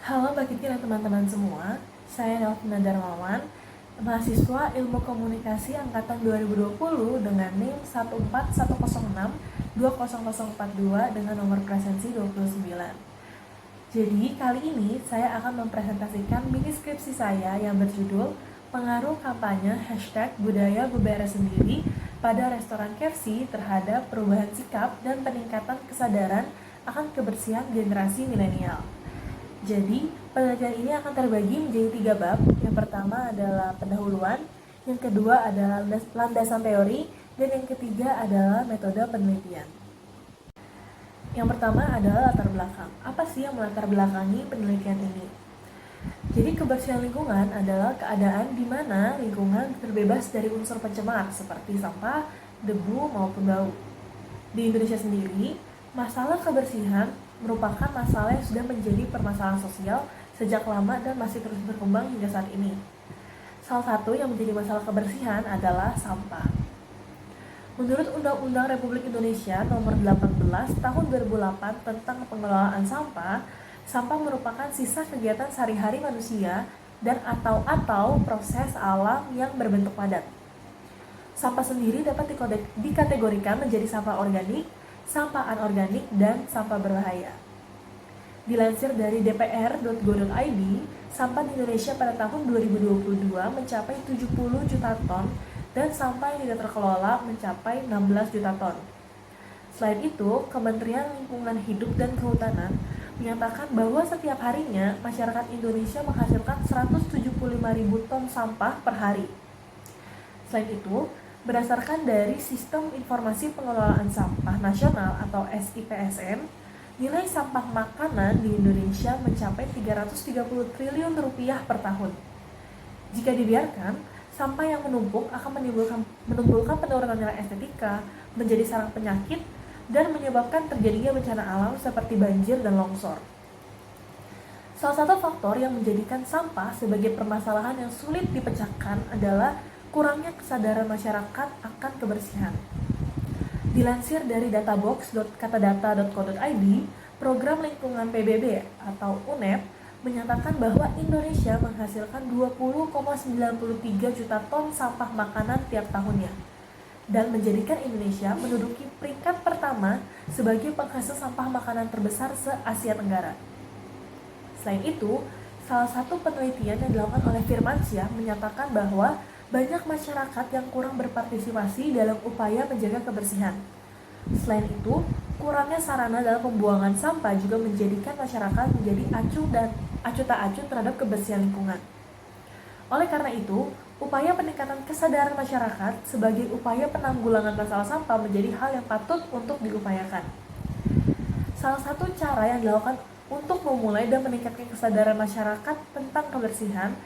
Halo Mbak Kiki dan teman-teman semua, saya Nelvina Darmawan, mahasiswa Ilmu Komunikasi Angkatan 2020 dengan NIM 14106-20042 dengan nomor presensi 29. Jadi kali ini saya akan mempresentasikan mini skripsi saya yang berjudul Pengaruh Kampanye #Budaya Beberes Sendiri pada Restoran KFC terhadap perubahan sikap dan peningkatan kesadaran akan kebersihan generasi milenial. Jadi, penelitian ini akan terbagi menjadi 3 bab. Yang pertama adalah pendahuluan, yang kedua adalah landasan teori, dan yang ketiga adalah metode penelitian. Yang pertama adalah latar belakang. Apa sih yang melatar belakangi penelitian ini? Jadi, kebersihan lingkungan adalah keadaan di mana lingkungan terbebas dari unsur pencemar seperti sampah, debu, maupun bau. Di Indonesia sendiri, masalah kebersihan merupakan masalah yang sudah menjadi permasalahan sosial sejak lama dan masih terus berkembang hingga saat ini. Salah satu yang menjadi masalah kebersihan adalah sampah. Menurut Undang-Undang Republik Indonesia Nomor 18 Tahun 2008 tentang pengelolaan sampah, sampah merupakan sisa kegiatan sehari-hari manusia dan atau proses alam yang berbentuk padat. Sampah sendiri dapat dikategorikan menjadi sampah organik, sampah anorganik, dan sampah berbahaya. Dilansir dari dpr.go.id, sampah di Indonesia pada tahun 2022 mencapai 70 juta ton dan sampah yang tidak terkelola mencapai 16 juta ton. Selain itu, Kementerian Lingkungan Hidup dan Kehutanan menyatakan bahwa setiap harinya masyarakat Indonesia menghasilkan 175.000 ton sampah per hari. Selain itu, berdasarkan dari Sistem Informasi Pengelolaan Sampah Nasional atau SIPSN, nilai sampah makanan di Indonesia mencapai 330 triliun rupiah per tahun. Jika dibiarkan, sampah yang menumpuk akan menimbulkan penurunan nilai estetika, menjadi sarang penyakit, dan menyebabkan terjadinya bencana alam seperti banjir dan longsor. Salah satu faktor yang menjadikan sampah sebagai permasalahan yang sulit dipecahkan adalah kurangnya kesadaran masyarakat akan kebersihan. Dilansir dari databox.katadata.co.id, Program Lingkungan PBB atau UNEP menyatakan bahwa Indonesia menghasilkan 20,93 juta ton sampah makanan tiap tahunnya dan menjadikan Indonesia menduduki peringkat pertama sebagai penghasil sampah makanan terbesar se-Asia Tenggara. Selain itu, salah satu penelitian yang dilakukan oleh Firmansyah menyatakan bahwa banyak masyarakat yang kurang berpartisipasi dalam upaya menjaga kebersihan. Selain itu, kurangnya sarana dalam pembuangan sampah juga menjadikan masyarakat menjadi acuh tak acuh terhadap kebersihan lingkungan. Oleh karena itu, upaya peningkatan kesadaran masyarakat sebagai upaya penanggulangan masalah sampah menjadi hal yang patut untuk diupayakan. Salah satu cara yang dilakukan untuk memulai dan meningkatkan kesadaran masyarakat tentang kebersihan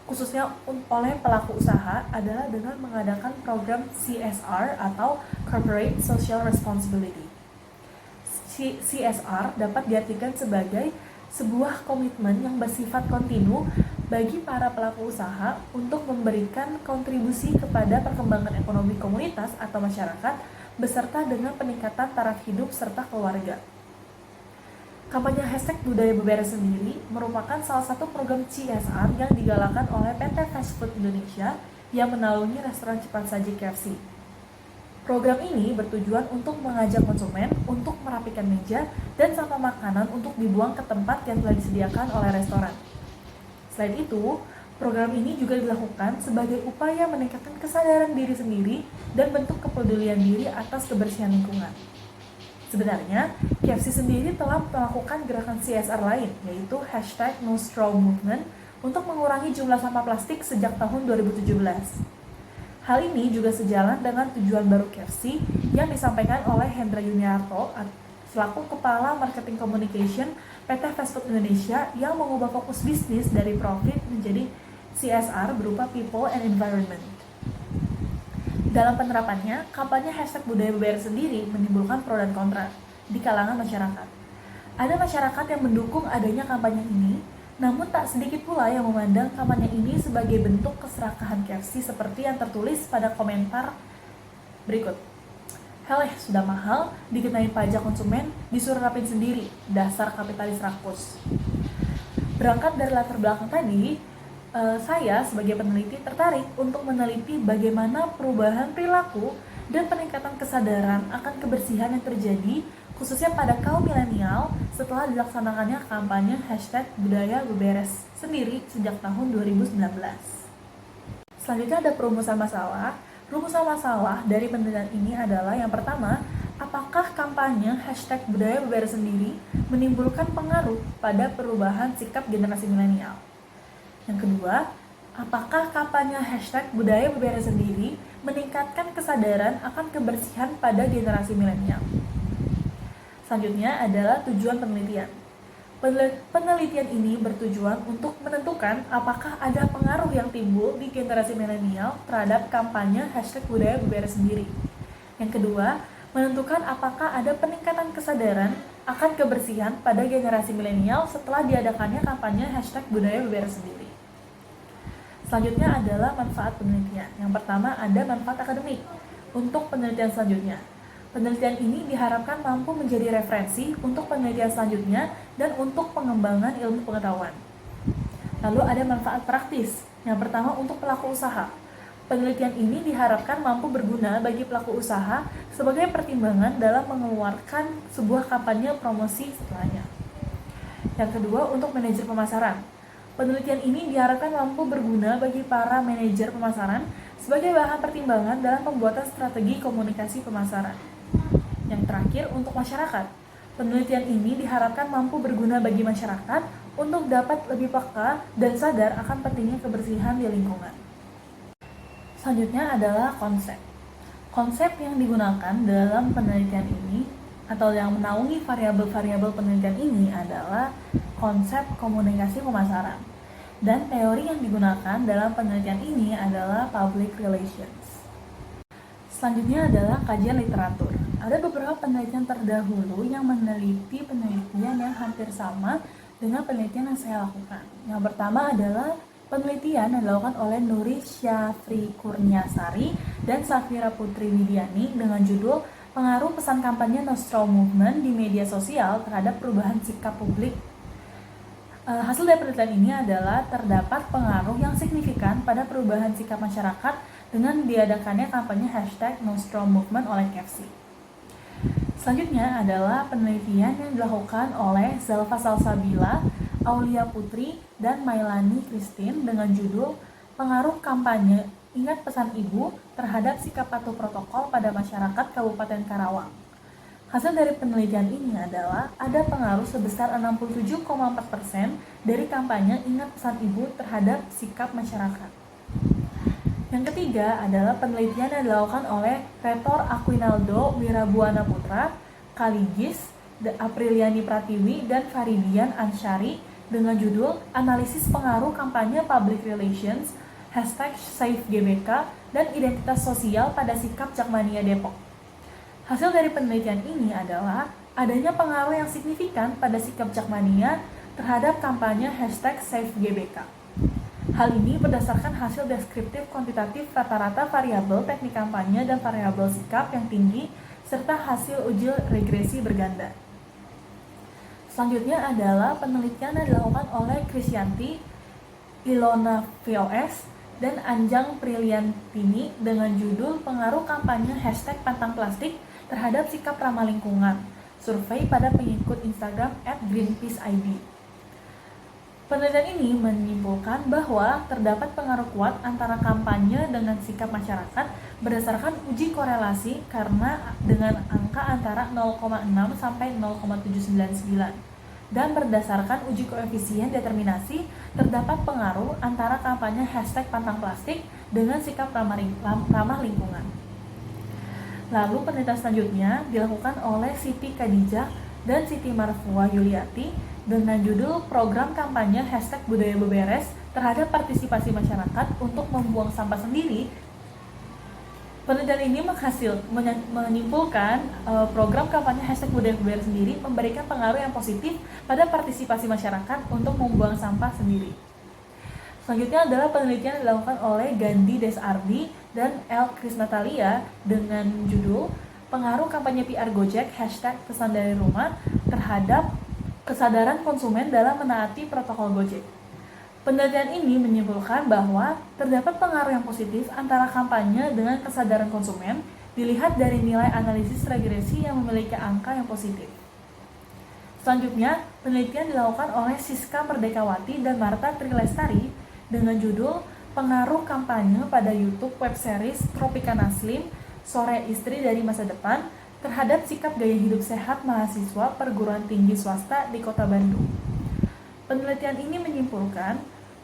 khususnya oleh pelaku usaha adalah dengan mengadakan program CSR atau Corporate Social Responsibility. CSR dapat diartikan sebagai sebuah komitmen yang bersifat kontinu bagi para pelaku usaha untuk memberikan kontribusi kepada perkembangan ekonomi komunitas atau masyarakat beserta dengan peningkatan taraf hidup serta keluarga. Kampanye #Budaya Beberes sendiri merupakan salah satu program CSR yang digalakan oleh PT Fast Food Indonesia yang menaungi restoran cepat saji KFC. Program ini bertujuan untuk mengajak konsumen untuk merapikan meja dan sampah makanan untuk dibuang ke tempat yang telah disediakan oleh restoran. Selain itu, program ini juga dilakukan sebagai upaya meningkatkan kesadaran diri sendiri dan bentuk kepedulian diri atas kebersihan lingkungan. Sebenarnya, KFC sendiri telah melakukan gerakan CSR lain, yaitu #NoStrawMovement untuk mengurangi jumlah sampah plastik sejak tahun 2017. Hal ini juga sejalan dengan tujuan baru KFC yang disampaikan oleh Hendra Yuniarto selaku Kepala Marketing Communication PT Fast Food Indonesia yang mengubah fokus bisnis dari profit menjadi CSR berupa People and Environment. Dalam penerapannya, kampanye #Budaya Beberes sendiri menimbulkan pro dan kontra di kalangan masyarakat. Ada masyarakat yang mendukung adanya kampanye ini, namun tak sedikit pula yang memandang kampanye ini sebagai bentuk keserakahan KFC seperti yang tertulis pada komentar berikut. Heleh, sudah mahal, dikenain pajak konsumen, disuruh rapin sendiri, dasar kapitalis rakus. Berangkat dari latar belakang tadi, saya sebagai peneliti tertarik untuk meneliti bagaimana perubahan perilaku dan peningkatan kesadaran akan kebersihan yang terjadi khususnya pada kaum milenial setelah dilaksanakannya kampanye #budaya beberes sendiri sejak tahun 2019. Selanjutnya ada perumusan masalah. Rumusan masalah dari penelitian ini adalah yang pertama, apakah kampanye #budaya beberes sendiri menimbulkan pengaruh pada perubahan sikap generasi milenial? Yang kedua, apakah kampanye #budaya beberes sendiri meningkatkan kesadaran akan kebersihan pada generasi milenial? Selanjutnya adalah tujuan penelitian. Penelitian ini bertujuan untuk menentukan apakah ada pengaruh yang timbul di generasi milenial terhadap kampanye #budaya beberes sendiri. Yang kedua, menentukan apakah ada peningkatan kesadaran akan kebersihan pada generasi milenial setelah diadakannya kampanye #budaya beberes sendiri. Selanjutnya adalah manfaat penelitian. Yang pertama ada manfaat akademik. Untuk penelitian selanjutnya, penelitian ini diharapkan mampu menjadi referensi untuk penelitian selanjutnya dan untuk pengembangan ilmu pengetahuan. Lalu ada manfaat praktis. Yang pertama untuk pelaku usaha. Penelitian ini diharapkan mampu berguna bagi pelaku usaha sebagai pertimbangan dalam mengeluarkan sebuah kampanye promosi setelahnya. Yang kedua untuk manajer pemasaran. Penelitian ini diharapkan mampu berguna bagi para manajer pemasaran sebagai bahan pertimbangan dalam pembuatan strategi komunikasi pemasaran. Yang terakhir, untuk masyarakat. Penelitian ini diharapkan mampu berguna bagi masyarakat untuk dapat lebih peka dan sadar akan pentingnya kebersihan di lingkungan. Selanjutnya adalah konsep. Konsep yang digunakan dalam penelitian ini atau yang menaungi variabel-variabel penelitian ini adalah konsep komunikasi pemasaran. Dan teori yang digunakan dalam penelitian ini adalah public relations. Selanjutnya adalah kajian literatur. Ada beberapa penelitian terdahulu yang meneliti penelitian yang hampir sama dengan penelitian yang saya lakukan. Yang pertama adalah penelitian yang dilakukan oleh Nuri Syafri Kurniasari dan Safira Putri Widiani dengan judul Pengaruh Pesan Kampanye Nostro Movement di Media Sosial terhadap Perubahan Sikap Publik. Hasil dari penelitian ini adalah terdapat pengaruh yang signifikan pada perubahan sikap masyarakat dengan diadakannya kampanye #Nostro Movement oleh KFC. Selanjutnya adalah penelitian yang dilakukan oleh Zalfa Salsabila, Aulia Putri, dan Mailani Christine dengan judul Pengaruh Kampanye Ingat Pesan Ibu terhadap Sikap Patuh Protokol pada Masyarakat Kabupaten Karawang. Hasil dari penelitian ini adalah ada pengaruh sebesar 67,4% dari kampanye Ingat Pesan Ibu terhadap sikap masyarakat. Yang ketiga adalah penelitian yang dilakukan oleh Retor Aquinaldo Wirabuana Putra, Kaligis, Apriliani Pratiwi, dan Faridian Ansyari dengan judul Analisis Pengaruh Kampanye Public Relations #SaveGBK dan Identitas Sosial pada Sikap Jakmania Depok. Hasil dari penelitian ini adalah adanya pengaruh yang signifikan pada sikap Jakmania terhadap kampanye #SaveGBK. Hal ini berdasarkan hasil deskriptif kuantitatif rata-rata variabel teknik kampanye dan variabel sikap yang tinggi serta hasil uji regresi berganda. Selanjutnya adalah penelitian yang dilakukan oleh Krisyanti, Ilona VOS, dan Anjang Priliantini dengan judul Pengaruh Kampanye #Pantang Plastik terhadap Sikap Ramah Lingkungan, survei pada pengikut Instagram @greenpeaceid. Penelitian ini menyimpulkan bahwa terdapat pengaruh kuat antara kampanye dengan sikap masyarakat berdasarkan uji korelasi karena dengan angka antara 0,6 sampai 0,799 dan berdasarkan uji koefisien determinasi terdapat pengaruh antara kampanye #Pantang Plastik dengan sikap ramah lingkungan. Lalu penelitian selanjutnya dilakukan oleh Siti Khadijah dan Siti Marfua Yuliati dengan judul Program Kampanye #Budaya Beberes terhadap Partisipasi Masyarakat untuk Membuang Sampah Sendiri. Penelitian ini menyimpulkan program kampanye #Budaya Beberes sendiri memberikan pengaruh yang positif pada partisipasi masyarakat untuk membuang sampah sendiri. Selanjutnya adalah penelitian yang dilakukan oleh Gandhi Desardi dan L. Krisnatalia dengan judul Pengaruh Kampanye PR Gojek #Pesan dari Rumah terhadap kesadaran konsumen dalam menaati protokol Gojek. Penelitian ini menyimpulkan bahwa terdapat pengaruh yang positif antara kampanye dengan kesadaran konsumen dilihat dari nilai analisis regresi yang memiliki angka yang positif. Selanjutnya, penelitian dilakukan oleh Siska Merdekawati dan Marta Trilestari dengan judul Pengaruh Kampanye pada YouTube web series Tropicana Slim, Sore Istri dari Masa Depan terhadap sikap gaya hidup sehat mahasiswa perguruan tinggi swasta di Kota Bandung. Penelitian ini menyimpulkan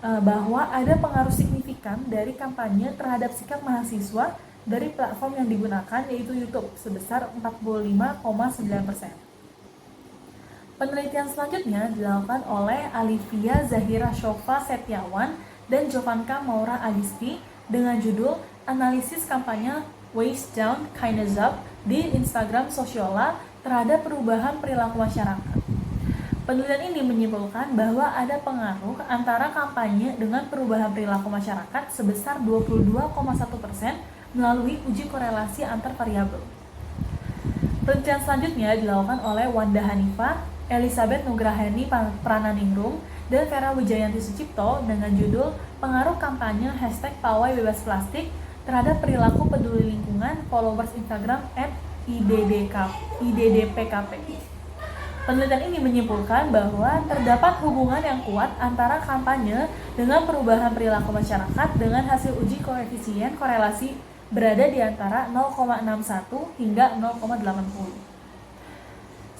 bahwa ada pengaruh signifikan dari kampanye terhadap sikap mahasiswa dari platform yang digunakan yaitu YouTube sebesar 45,9%. Penelitian selanjutnya dilakukan oleh Alivia Zahira Shofa Setiawan dan Jovanka Maura Agisti dengan judul Analisis Kampanye Waste Down Kindness Up di Instagram Sociola terhadap perubahan perilaku masyarakat. Penelitian ini menyimpulkan bahwa ada pengaruh antara kampanye dengan perubahan perilaku masyarakat sebesar 22,1% melalui uji korelasi antar variabel. Penelitian selanjutnya dilakukan oleh Wanda Hanifa, Elizabeth Nugraheni Prananingrum, dan Vera Wijayanti Sucipto dengan judul Pengaruh Kampanye #Pawai Bebas Plastik terhadap perilaku peduli lingkungan followers Instagram @IDDPKP. Penelitian ini menyimpulkan bahwa terdapat hubungan yang kuat antara kampanye dengan perubahan perilaku masyarakat dengan hasil uji koefisien korelasi berada di antara 0,61 hingga 0,80.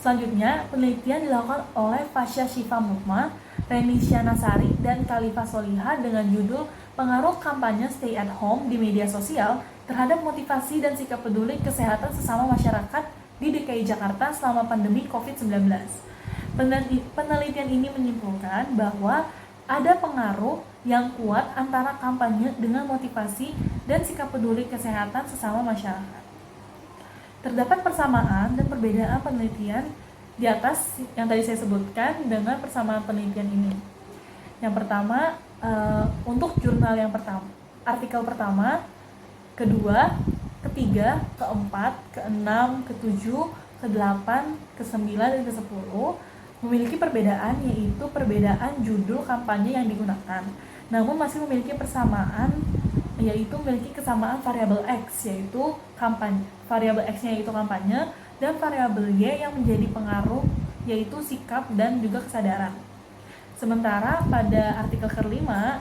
Selanjutnya, penelitian dilakukan oleh Fasya Syifa Mukma, Renisha Nasari, dan Khalifa Soliha dengan judul Pengaruh Kampanye Stay at Home di Media Sosial terhadap motivasi dan sikap peduli kesehatan sesama masyarakat di DKI Jakarta selama pandemi COVID-19. Penelitian ini menyimpulkan bahwa ada pengaruh yang kuat antara kampanye dengan motivasi dan sikap peduli kesehatan sesama masyarakat. Terdapat persamaan dan perbedaan penelitian di atas yang tadi saya sebutkan dengan persamaan penelitian ini. Yang pertama, untuk jurnal yang pertama, artikel pertama, kedua, ketiga, keempat, keenam, ketujuh, kedelapan, kesembilan, dan ke-10 memiliki perbedaan, yaitu perbedaan judul kampanye yang digunakan. Namun masih memiliki persamaan, yaitu memiliki kesamaan variabel X, yaitu kampanye. Variabel X-nya yaitu kampanye, dan variabel Y yang menjadi pengaruh, yaitu sikap dan juga kesadaran. Sementara pada artikel kelima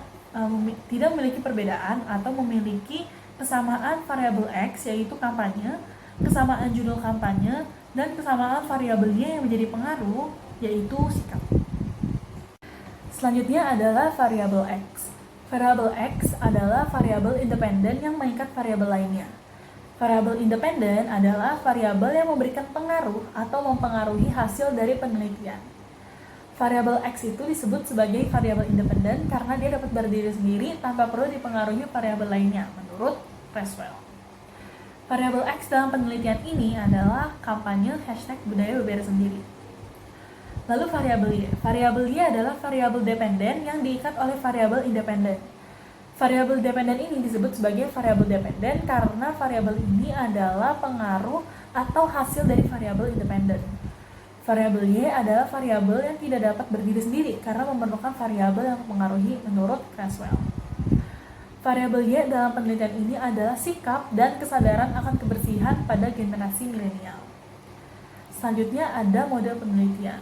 tidak memiliki perbedaan atau memiliki kesamaan variabel X yaitu kampanye, kesamaan judul kampanye, dan kesamaan variabel Y yang menjadi pengaruh yaitu sikap. Selanjutnya adalah variabel X. Variabel X adalah variabel independen yang mengikat variabel lainnya. Variabel independen adalah variabel yang memberikan pengaruh atau mempengaruhi hasil dari penelitian. Variabel X itu disebut sebagai variabel independen karena dia dapat berdiri sendiri tanpa perlu dipengaruhi variabel lainnya, menurut Creswell. Variabel X dalam penelitian ini adalah kampanye #budaya beberes sendiri. Lalu variabel Y. Variabel Y adalah variabel dependen yang diikat oleh variabel independen. Variabel dependen ini disebut sebagai variabel dependen karena variabel ini adalah pengaruh atau hasil dari variabel independen. Variabel Y adalah variabel yang tidak dapat berdiri sendiri karena memerlukan variabel yang mempengaruhi menurut Creswell. Variabel Y dalam penelitian ini adalah sikap dan kesadaran akan kebersihan pada generasi milenial. Selanjutnya ada model penelitian.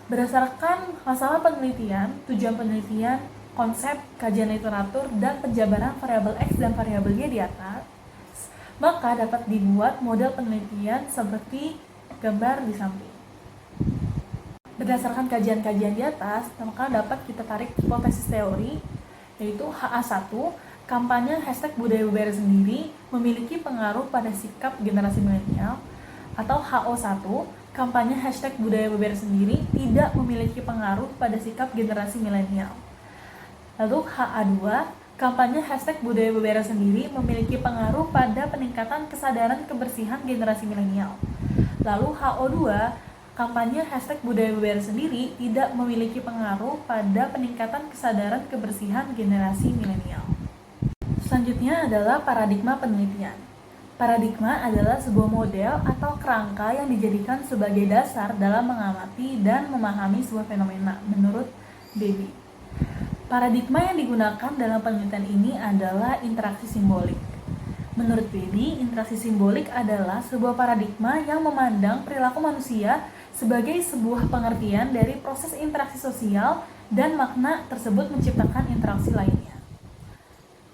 Berdasarkan masalah penelitian, tujuan penelitian, konsep, kajian literatur, dan penjabaran variabel X dan variabel Y di atas, maka dapat dibuat model penelitian seperti gambar di samping. Berdasarkan kajian-kajian di atas, maka dapat kita tarik hipotesis teori, yaitu HA1, kampanye #budaya beberes sendiri memiliki pengaruh pada sikap generasi milenial, atau HO1, kampanye #budaya beberes sendiri tidak memiliki pengaruh pada sikap generasi milenial. Lalu HA2, kampanye #budaya beberes sendiri memiliki pengaruh pada peningkatan kesadaran kebersihan generasi milenial. Lalu HO2, kampanye #budaya beberes sendiri tidak memiliki pengaruh pada peningkatan kesadaran kebersihan generasi milenial. Selanjutnya adalah paradigma penelitian. Paradigma adalah sebuah model atau kerangka yang dijadikan sebagai dasar dalam mengamati dan memahami sebuah fenomena, menurut Bebby. Paradigma yang digunakan dalam penelitian ini adalah interaksi simbolik. Menurut Bebby, interaksi simbolik adalah sebuah paradigma yang memandang perilaku manusia sebagai sebuah pengertian dari proses interaksi sosial dan makna tersebut menciptakan interaksi lainnya.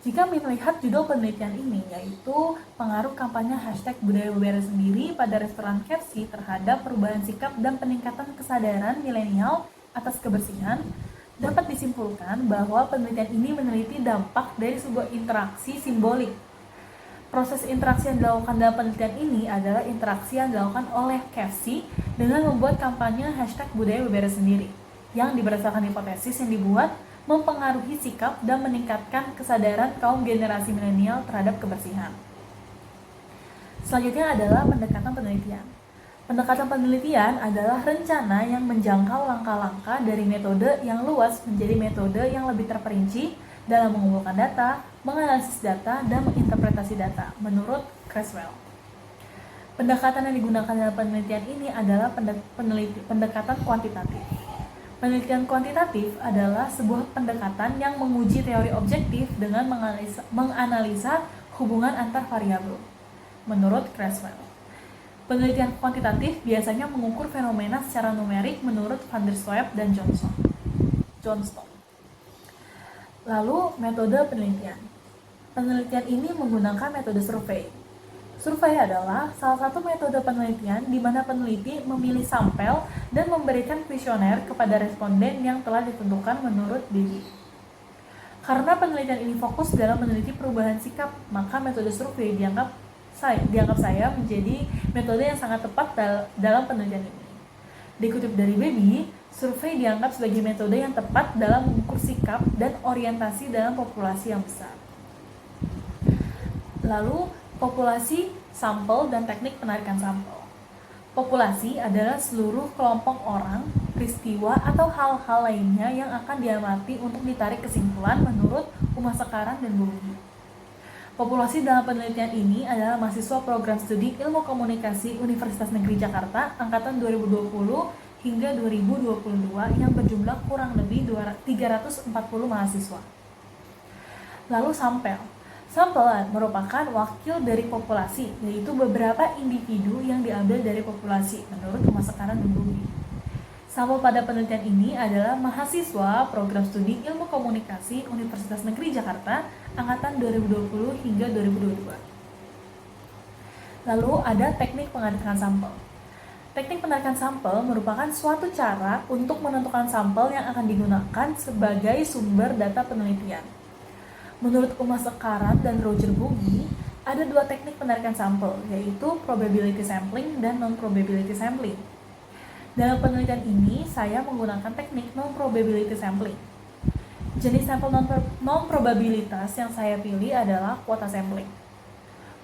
Jika melihat judul penelitian ini, yaitu pengaruh kampanye #budaya beberes sendiri pada restoran KFC terhadap perubahan sikap dan peningkatan kesadaran milenial atas kebersihan, dapat disimpulkan bahwa penelitian ini meneliti dampak dari sebuah interaksi simbolik. Proses interaksi yang dilakukan dalam penelitian ini adalah interaksi yang dilakukan oleh KFC dengan membuat kampanye #budaya beberes sendiri, yang berdasarkan hipotesis yang dibuat mempengaruhi sikap dan meningkatkan kesadaran kaum generasi milenial terhadap kebersihan. Selanjutnya adalah pendekatan penelitian. Pendekatan penelitian adalah rencana yang menjangkau langkah-langkah dari metode yang luas menjadi metode yang lebih terperinci dalam mengumpulkan data, menganalisis data, dan menginterpretasi data, menurut Creswell. Pendekatan yang digunakan dalam penelitian ini adalah pendekatan kuantitatif. Penelitian kuantitatif adalah sebuah pendekatan yang menguji teori objektif dengan menganalisa hubungan antar variabel, menurut Creswell. Penelitian kuantitatif biasanya mengukur fenomena secara numerik menurut Van der Stoep dan Johnston. Lalu, metode penelitian. Penelitian ini menggunakan metode survei. Survei adalah salah satu metode penelitian di mana peneliti memilih sampel dan memberikan kuesioner kepada responden yang telah ditentukan menurut Bebby. Karena penelitian ini fokus dalam meneliti perubahan sikap, maka metode survei dianggap saya menjadi metode yang sangat tepat dalam penelitian ini. Dikutip dari Bebby, survei dianggap sebagai metode yang tepat dalam mengukur sikap dan orientasi dalam populasi yang besar. Lalu, populasi, sampel, dan teknik penarikan sampel. Populasi adalah seluruh kelompok orang, peristiwa, atau hal-hal lainnya yang akan diamati untuk ditarik kesimpulan menurut Uma Sekaran dan Bumi. Populasi dalam penelitian ini adalah mahasiswa program studi Ilmu Komunikasi Universitas Negeri Jakarta angkatan 2020 hingga 2022 yang berjumlah kurang lebih 340 mahasiswa. Lalu sampel. Sampel merupakan wakil dari populasi, yaitu beberapa individu yang diambil dari populasi, menurut Uma Sekaran dan Bumi. Sampel pada penelitian ini adalah mahasiswa program studi Ilmu Komunikasi Universitas Negeri Jakarta angkatan 2020 hingga 2022. Lalu ada teknik penarikan sampel. Teknik penarikan sampel merupakan suatu cara untuk menentukan sampel yang akan digunakan sebagai sumber data penelitian. Menurut Uma Sekaran dan Roger Buggy, ada dua teknik penarikan sampel, yaitu probability sampling dan non-probability sampling. Dalam penelitian ini, saya menggunakan teknik non-probability sampling. Jenis sampel non-probabilitas yang saya pilih adalah quota sampling.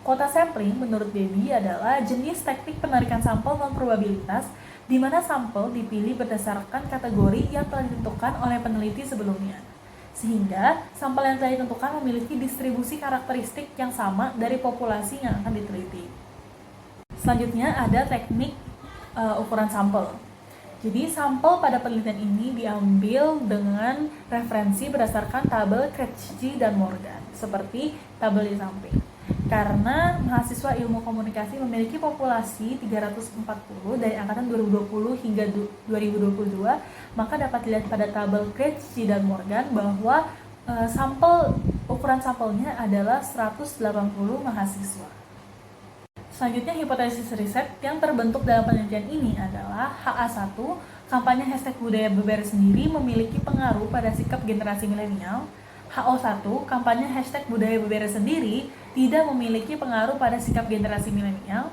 Quota sampling menurut Bebby adalah jenis teknik penarikan sampel non-probabilitas di mana sampel dipilih berdasarkan kategori yang telah ditentukan oleh peneliti sebelumnya. Sehingga sampel yang telah ditentukan memiliki distribusi karakteristik yang sama dari populasi yang akan diteliti. Selanjutnya ada teknik ukuran sampel. Jadi sampel pada penelitian ini diambil dengan referensi berdasarkan tabel Krejci dan Morgan, seperti tabel di samping. Karena mahasiswa ilmu komunikasi memiliki populasi 340 dari angkatan 2020 hingga 2022, maka dapat dilihat pada tabel Krejci dan Morgan bahwa ukuran sampelnya adalah 180 mahasiswa. Selanjutnya, hipotesis riset yang terbentuk dalam penelitian ini adalah HA1, kampanye #budaya beberes sendiri memiliki pengaruh pada sikap generasi milenial. HO1, kampanye #budaya beberes sendiri tidak memiliki pengaruh pada sikap generasi milenial.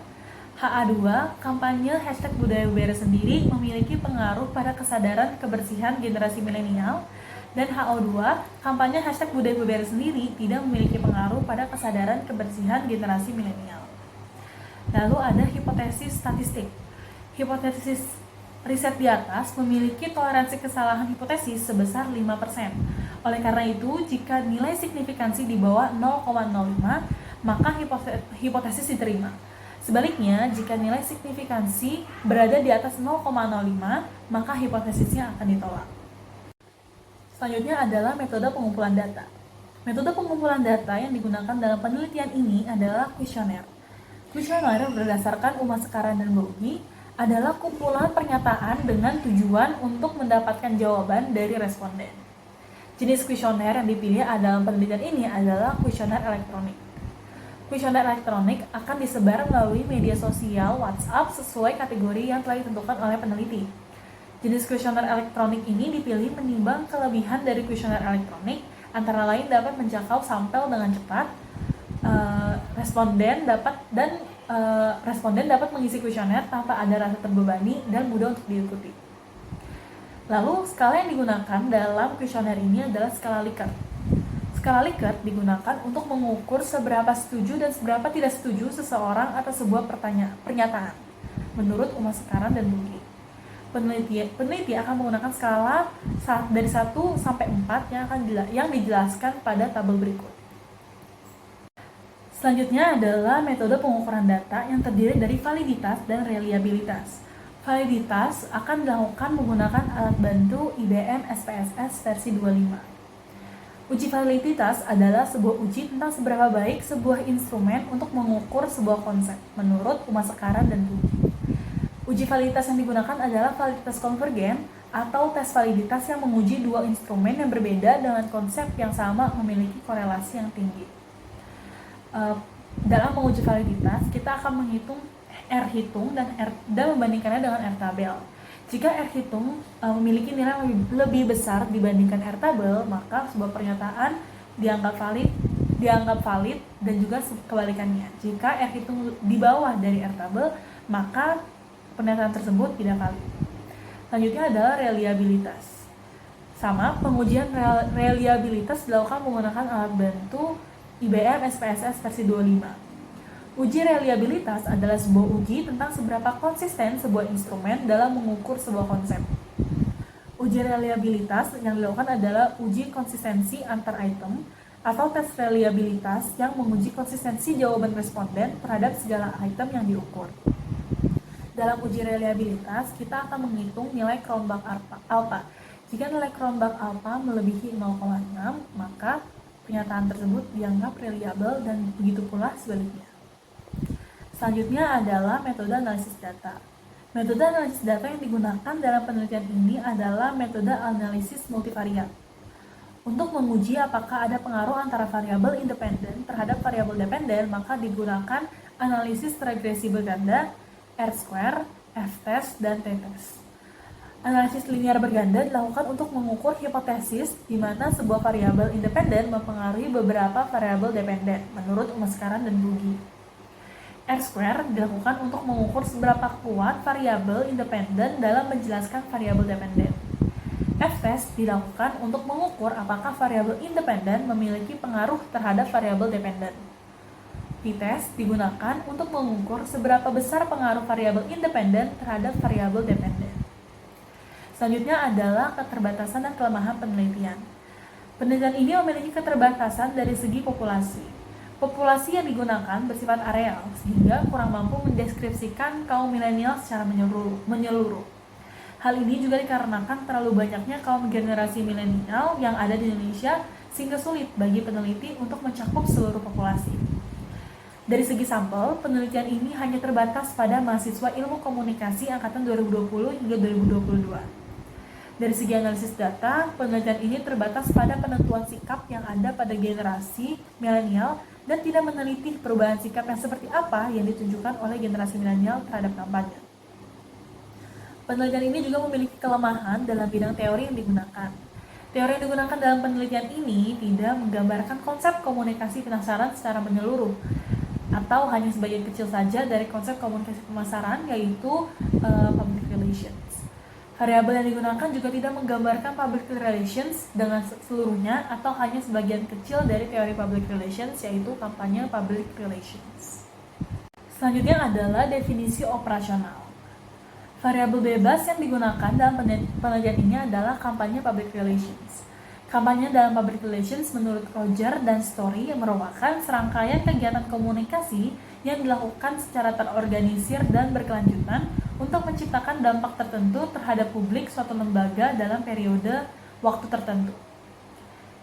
HA2, kampanye #budaya beberes sendiri memiliki pengaruh pada kesadaran kebersihan generasi milenial. Dan HO2, kampanye #budaya beberes sendiri tidak memiliki pengaruh pada kesadaran kebersihan generasi milenial. Lalu ada hipotesis statistik. Hipotesis riset di atas memiliki toleransi kesalahan hipotesis sebesar 5%. Oleh karena itu, jika nilai signifikansi di bawah 0,05, maka hipotesis diterima. Sebaliknya, jika nilai signifikansi berada di atas 0,05, maka hipotesisnya akan ditolak. Selanjutnya adalah metode pengumpulan data. Metode pengumpulan data yang digunakan dalam penelitian ini adalah kuesioner. Kuesioner berdasarkan Uma Sekaran dan Bogi adalah kumpulan pernyataan dengan tujuan untuk mendapatkan jawaban dari responden. Jenis kuesioner yang dipilih dalam penelitian ini adalah kuesioner elektronik. Kuesioner elektronik akan disebar melalui media sosial WhatsApp sesuai kategori yang telah ditentukan oleh peneliti. Jenis kuesioner elektronik ini dipilih menimbang kelebihan dari kuesioner elektronik, antara lain dapat menjangkau sampel dengan cepat, responden dapat mengisi kuesioner tanpa ada rasa terbebani dan mudah untuk diikuti. Lalu, skala yang digunakan dalam kuesioner ini adalah skala Likert. Skala Likert digunakan untuk mengukur seberapa setuju dan seberapa tidak setuju seseorang atas sebuah pernyataan, menurut Uma Sekaran dan Bogi. Peneliti akan menggunakan skala dari 1 sampai 4 yang dijelaskan pada tabel berikut. Selanjutnya adalah metode pengukuran data yang terdiri dari validitas dan reliabilitas. Validitas akan dilakukan menggunakan alat bantu IBM SPSS versi 25. Uji validitas adalah sebuah uji tentang seberapa baik sebuah instrumen untuk mengukur sebuah konsep, menurut Uma Sekaran dan Bogi. Uji validitas yang digunakan adalah validitas konvergen atau tes validitas yang menguji dua instrumen yang berbeda dengan konsep yang sama memiliki korelasi yang tinggi. Dalam menguji validitas, kita akan menghitung R hitung dan membandingkannya dengan R tabel. Jika R hitung memiliki nilai lebih besar dibandingkan R tabel, maka sebuah pernyataan dianggap valid dan juga kebalikannya. Jika R hitung di bawah dari R tabel, maka pernyataan tersebut tidak valid. Selanjutnya adalah reliabilitas. Sama, pengujian reliabilitas dilakukan menggunakan alat bantu IBM SPSS versi 25. Uji reliabilitas adalah sebuah uji tentang seberapa konsisten sebuah instrumen dalam mengukur sebuah konsep. Uji reliabilitas yang dilakukan adalah uji konsistensi antar item atau tes reliabilitas yang menguji konsistensi jawaban responden terhadap segala item yang diukur. Dalam uji reliabilitas, kita akan menghitung nilai Cronbach alpha. Jika nilai Cronbach alpha melebihi 0,6, maka pernyataan tersebut dianggap reliable dan begitu pula sebaliknya. Selanjutnya adalah metode analisis data. Metode analisis data yang digunakan dalam penelitian ini adalah metode analisis multivariat. Untuk menguji apakah ada pengaruh antara variabel independen terhadap variabel dependen, maka digunakan analisis regresi berganda, R-square, F-test, dan T-test. Analisis linear berganda dilakukan untuk mengukur hipotesis di mana sebuah variabel independen mempengaruhi beberapa variabel dependen, menurut Uma Sekaran dan Bogi. R-square dilakukan untuk mengukur seberapa kuat variabel independen dalam menjelaskan variabel dependen. F-test dilakukan untuk mengukur apakah variabel independen memiliki pengaruh terhadap variabel dependen. T-test digunakan untuk mengukur seberapa besar pengaruh variabel independen terhadap variabel dependen. Selanjutnya adalah keterbatasan dan kelemahan penelitian. Penelitian ini memiliki keterbatasan dari segi populasi. Populasi yang digunakan bersifat areal, sehingga kurang mampu mendeskripsikan kaum milenial secara menyeluruh. Hal ini juga dikarenakan terlalu banyaknya kaum generasi milenial yang ada di Indonesia, sehingga sulit bagi peneliti untuk mencakup seluruh populasi. Dari segi sampel, penelitian ini hanya terbatas pada mahasiswa ilmu komunikasi angkatan 2020 hingga 2022. Dari segi analisis data, penelitian ini terbatas pada penentuan sikap yang ada pada generasi milenial dan tidak meneliti perubahan sikap yang seperti apa yang ditunjukkan oleh generasi milenial terhadap kampanye. Penelitian ini juga memiliki kelemahan dalam bidang teori yang digunakan. Teori yang digunakan dalam penelitian ini tidak menggambarkan konsep komunikasi pemasaran secara menyeluruh, atau hanya sebagian kecil saja dari konsep komunikasi pemasaran, yaitu public relations. Variabel yang digunakan juga tidak menggambarkan public relations dengan seluruhnya atau hanya sebagian kecil dari teori public relations, yaitu kampanye public relations. Selanjutnya adalah definisi operasional. Variabel bebas yang digunakan dalam penelitian ini adalah kampanye public relations. Kampanye dalam public relations menurut Roger dan Story merupakan serangkaian kegiatan komunikasi yang dilakukan secara terorganisir dan berkelanjutan untuk menciptakan dampak tertentu terhadap publik suatu lembaga dalam periode waktu tertentu.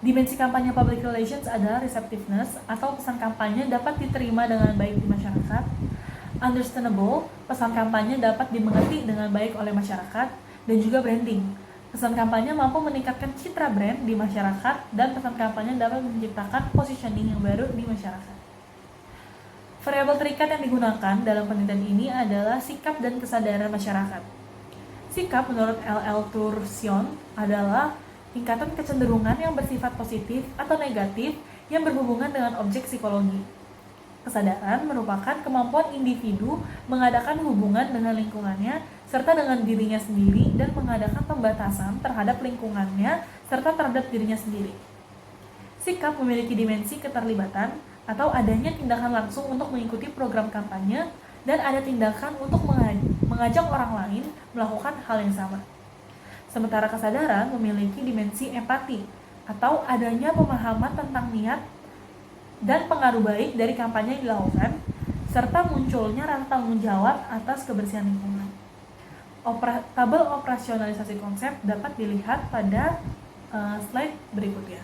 Dimensi kampanye public relations adalah receptiveness atau pesan kampanye dapat diterima dengan baik di masyarakat. Understandable, pesan kampanye dapat dimengerti dengan baik oleh masyarakat, dan juga branding. Pesan kampanye mampu meningkatkan citra brand di masyarakat dan pesan kampanye dapat menciptakan positioning yang baru di masyarakat. Variabel terikat yang digunakan dalam penelitian ini adalah sikap dan kesadaran masyarakat. Sikap menurut L.L. Tursion adalah tingkatan kecenderungan yang bersifat positif atau negatif yang berhubungan dengan objek psikologi. Kesadaran merupakan kemampuan individu mengadakan hubungan dengan lingkungannya serta dengan dirinya sendiri dan mengadakan pembatasan terhadap lingkungannya serta terhadap dirinya sendiri. Sikap memiliki dimensi keterlibatan atau adanya tindakan langsung untuk mengikuti program kampanye dan ada tindakan untuk mengajak orang lain melakukan hal yang sama. Sementara kesadaran memiliki dimensi empati atau adanya pemahaman tentang niat dan pengaruh baik dari kampanye yang dilakukan, serta munculnya rasa tanggung jawab atas kebersihan lingkungan. Tabel operasionalisasi konsep dapat dilihat pada slide berikutnya.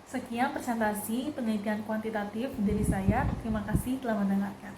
Sekian presentasi penelitian kuantitatif dari saya. Terima kasih telah mendengarkan.